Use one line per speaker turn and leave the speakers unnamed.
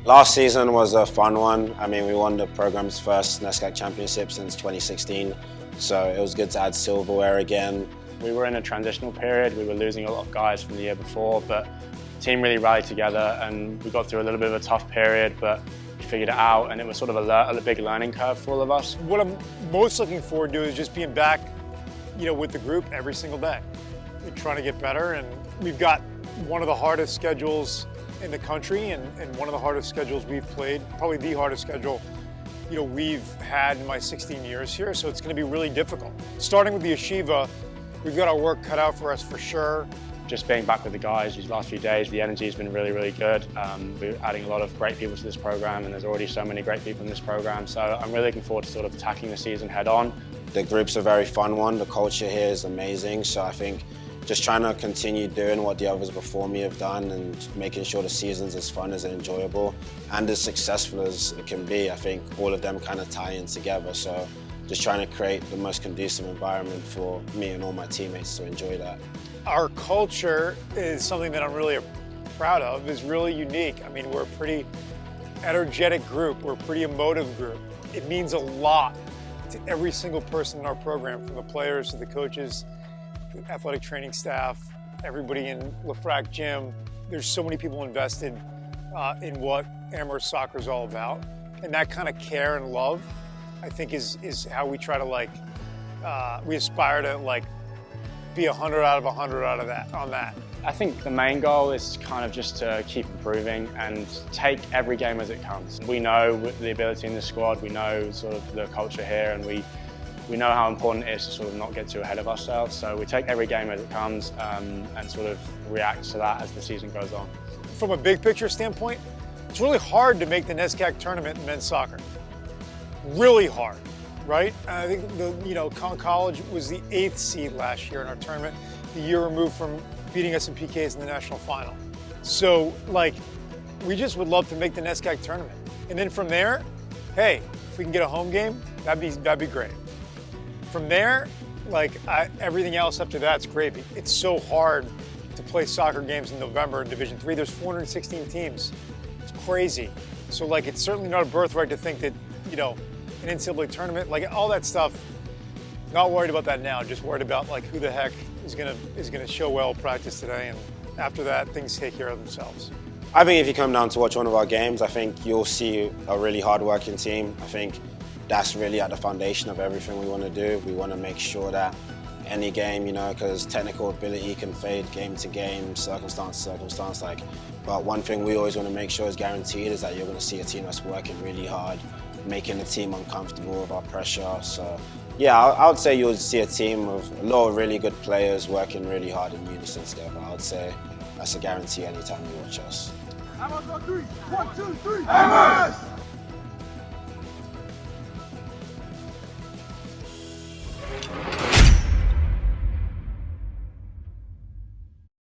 Last season was a fun one. I mean, we won the program's first NESCAC championship since 2016, so it was good to add silverware again.
We were in a transitional period. We were losing a lot of guys from the year before, but the team really rallied together and we got through a little bit of a tough period, but we figured it out, and it was sort of a big learning curve for all of us.
What I'm most looking forward to is just being back, with the group every single day. We're trying to get better, and we've got one of the hardest schedules in the country and one of the hardest schedules we've played, probably the hardest schedule we've had in my 16 years here, so it's going to be really difficult. Starting with the Yeshiva, we've got our work cut out for us for sure.
Just being back with the guys these last few days, the energy has been really, really good. We're adding a lot of great people to this program, and there's already so many great people in this program, so I'm really looking forward to sort of tackling the season head on.
The group's a very fun one. The culture here is amazing, so I think just trying to continue doing what the others before me have done and making sure the season's as fun as enjoyable and as successful as it can be. I think all of them kind of tie in together, so just trying to create the most conducive environment for me and all my teammates to enjoy that.
Our culture is something that I'm really proud of, is really unique. I mean, we're a pretty energetic group, we're a pretty emotive group. It means a lot to every single person in our program, from the players to the coaches, the athletic training staff, everybody in Lafrac Gym. There's so many people invested in what Amherst soccer is all about. And that kind of care and love, I think, is how we try to we aspire to be 100 out of 100 out of that, on that.
I think the main goal is kind of just to keep improving and take every game as it comes. We know the ability in the squad, we know sort of the culture here, and we know how important it is to sort of not get too ahead of ourselves. So we take every game as it comes and sort of react to that as the season goes on.
From a big picture standpoint, it's really hard to make the NESCAC tournament in men's soccer. Really hard, right? I think Conn College was the 8th seed last year in our tournament, the year removed from beating us in PKs in the national final. So, we just would love to make the NESCAC tournament. And then from there, hey, if we can get a home game, that'd be great. From there, everything else after that's great. It's so hard to play soccer games in November in Division III. There's 416 teams. It's crazy. So it's certainly not a birthright to think that, an NCAA tournament, all that stuff, not worried about that now, just worried about who the heck is gonna show well practice today, and after that, things take care of themselves.
I think if you come down to watch one of our games, I think you'll see a really hard-working team. I think that's really at the foundation of everything we want to do. We want to make sure that any game, because technical ability can fade game to game, circumstance to circumstance, but one thing we always want to make sure is guaranteed is that you're going to see a team that's working really hard, making the team uncomfortable with our pressure. So yeah, I would say you'll see a team of a lot of really good players working really hard in unison together. I would say that's a guarantee anytime you watch us.
Amherst on 3. 1, 2, 3. Amherst!